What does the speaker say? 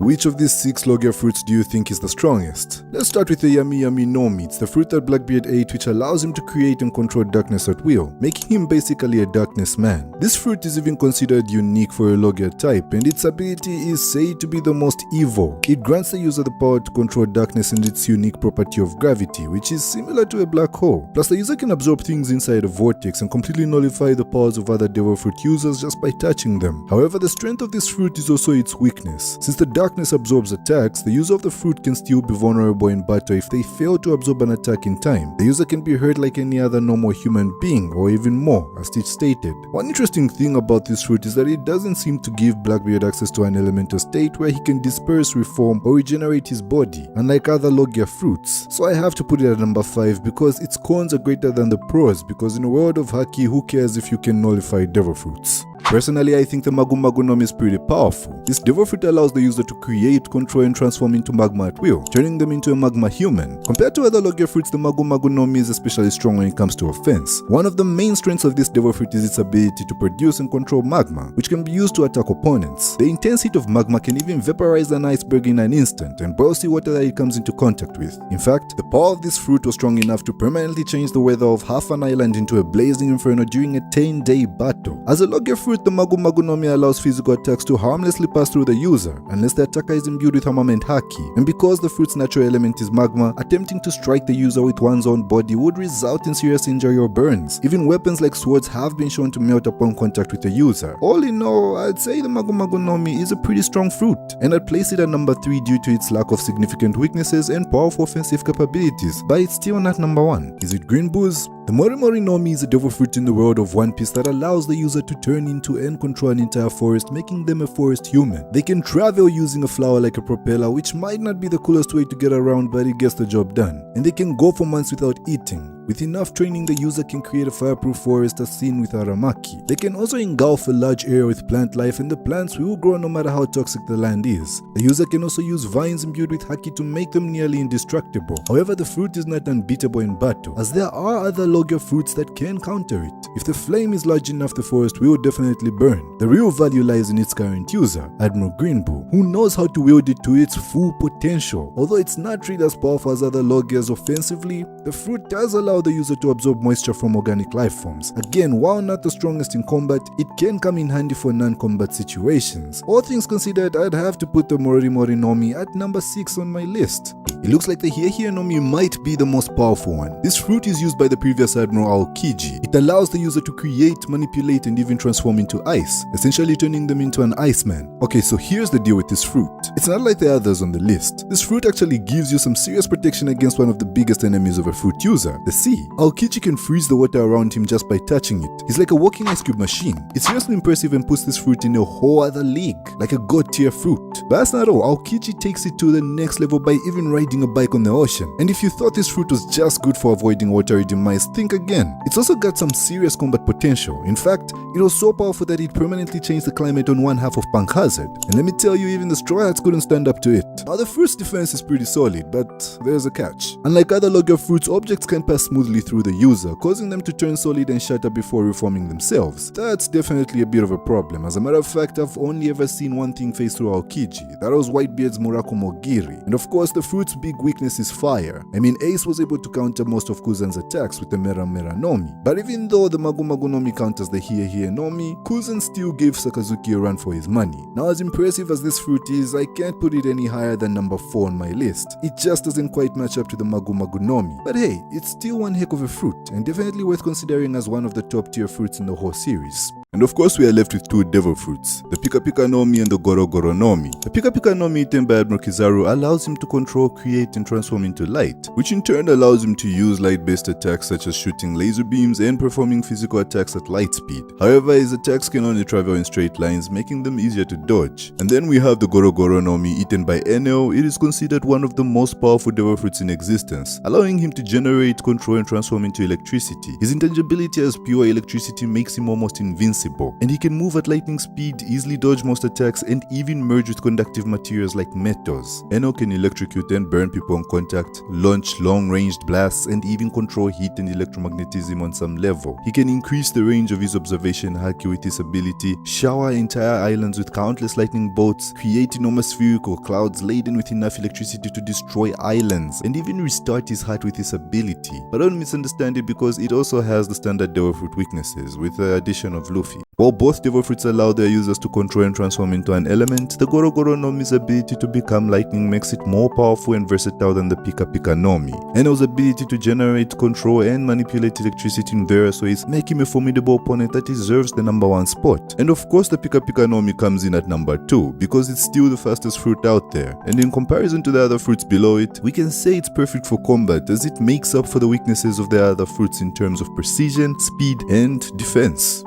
Which of these 6 Logia fruits do you think is the strongest? Let's start with the Yami Yami Nomi. It's the fruit that Blackbeard ate, which allows him to create and control darkness at will, making him basically a darkness man. This fruit is even considered unique for a Logia type, and its ability is said to be the most evil. It grants the user the power to control darkness and its unique property of gravity, which is similar to a black hole. Plus, the user can absorb things inside a vortex and completely nullify the powers of other Devil Fruit users just by touching them. However, the strength of this fruit is also its weakness. Since the darkness absorbs attacks, the user of the fruit can still be vulnerable in battle if they fail to absorb an attack in time. The user can be hurt like any other normal human being, or even more, as Stitch stated. One interesting thing about this fruit is that it doesn't seem to give Blackbeard access to an elemental state where he can disperse, reform, or regenerate his body, unlike other Logia fruits. So I have to put it at number 5 because its cons are greater than the pros, because in a world of Haki, who cares if you can nullify Devil Fruits? Personally, I think the Magu Magu Nomi is pretty powerful. This Devil Fruit allows the user to create, control, and transform into Magma at will, turning them into a Magma human. Compared to other Logia fruits, the Magu Magu Nomi is especially strong when it comes to offense. One of the main strengths of this Devil Fruit is its ability to produce and control Magma, which can be used to attack opponents. The intense heat of Magma can even vaporize an iceberg in an instant and boil seawater that it comes into contact with. In fact, the power of this fruit was strong enough to permanently change the weather of half an island into a blazing inferno during a 10-day battle. As a Logia fruit, the Magu Magu Nomi allows physical attacks to harmlessly pass through the user, unless the attacker is imbued with armament Haki. And because the fruit's natural element is magma, attempting to strike the user with one's own body would result in serious injury or burns. Even weapons like swords have been shown to melt upon contact with the user. All in all, I'd say the Magu Magu Nomi is a pretty strong fruit, and I'd place it at number 3 due to its lack of significant weaknesses and powerful offensive capabilities, but it's still not number 1. Is it green booze? The Mori Mori Nomi is a devil fruit in the world of One Piece that allows the user to turn into and control an entire forest, making them a forest human. They can travel using a flower like a propeller, which might not be the coolest way to get around, but it gets the job done. And they can go for months without eating. With enough training, the user can create a fireproof forest as seen with Aramaki. They can also engulf a large area with plant life, and the plants will grow no matter how toxic the land is. The user can also use vines imbued with Haki to make them nearly indestructible. However, the fruit is not unbeatable in battle, as there are other Logia fruits that can counter it. If the flame is large enough, the forest will definitely burn. The real value lies in its current user, Admiral Greenbull, who knows how to wield it to its full potential. Although it's not treated as powerful as other Logias offensively, the fruit does allow the user to absorb moisture from organic life forms. Again, while not the strongest in combat, it can come in handy for non-combat situations. All things considered, I'd have to put the Mori Mori Nomi at number 6 on my list. It looks like the Here Nomi might be the most powerful one. This fruit is used by the previous Admiral Aokiji. It allows the user to create, manipulate, and even transform into ice, essentially turning them into an Iceman. Okay, so here's the deal with this fruit. It's not like the others on the list. This fruit actually gives you some serious protection against one of the biggest enemies of a fruit user, the sea. Aokiji can freeze the water around him just by touching it. He's like a walking ice cube machine. It's seriously impressive and puts this fruit in a whole other league, like a god tier fruit. But that's not all. Aokiji takes it to the next level by even riding a bike on the ocean. And if you thought this fruit was just good for avoiding watery demise, think again. It's also got some serious combat potential. In fact, it was so powerful that it permanently changed the climate on one half of Punk Hazard. And let me tell you, even the Straw Hats couldn't stand up to it. Now the fruit's defense is pretty solid, but there's a catch. Unlike other Logia fruits, objects can pass smoothly through the user, causing them to turn solid and shatter before reforming themselves. That's definitely a bit of a problem. As a matter of fact, I've only ever seen one thing phase through Aokiji. That was Whitebeard's Muraku Mogiri. And of course, the fruit's big weakness is fire. I mean, Ace was able to counter most of Kuzan's attacks with the Mera Mera Nomi. But even though the Magu Magu Nomi counters the Here Nomi, Kuzan still gave Sakazuki a run for his money. Now, as impressive as this fruit is, I can't put it any higher than number 4 on my list. It just doesn't quite match up to the Magu Magu Nomi. But hey, it's still one heck of a fruit, and definitely worth considering as one of the top tier fruits in the whole series. And of course, we are left with 2 devil fruits, the Pika Pika Nomi and the Goro Goro Nomi. The Pika Pika Nomi eaten by Admiral Kizaru allows him to control, create, and transform into light, which in turn allows him to use light-based attacks such as shooting laser beams and performing physical attacks at light speed. However, his attacks can only travel in straight lines, making them easier to dodge. And then we have the Goro Goro Nomi eaten by Enel. It is considered one of the most powerful devil fruits in existence, allowing him to generate, control, and transform into electricity. His intangibility as pure electricity makes him almost invincible. invincible, and he can move at lightning speed, easily dodge most attacks, and even merge with conductive materials like metals. Eno can electrocute and burn people on contact, launch long-ranged blasts, and even control heat and electromagnetism on some level. He can increase the range of his observation Haki with his ability, shower entire islands with countless lightning bolts, create enormous spherical clouds laden with enough electricity to destroy islands, and even restart his heart with his ability. But don't misunderstand it, because it also has the standard Devil Fruit weaknesses with the addition of Luffy. While both Devil Fruits allow their users to control and transform into an element, the Goro Goro Nomi's ability to become lightning makes it more powerful and versatile than the Pika Pika Nomi. Eno's ability to generate, control, and manipulate electricity in various ways make him a formidable opponent that deserves the #1 spot. And of course the Pika Pika Nomi comes in at #2, because it's still the fastest fruit out there. And in comparison to the other fruits below it, we can say it's perfect for combat, as it makes up for the weaknesses of the other fruits in terms of precision, speed, and defense.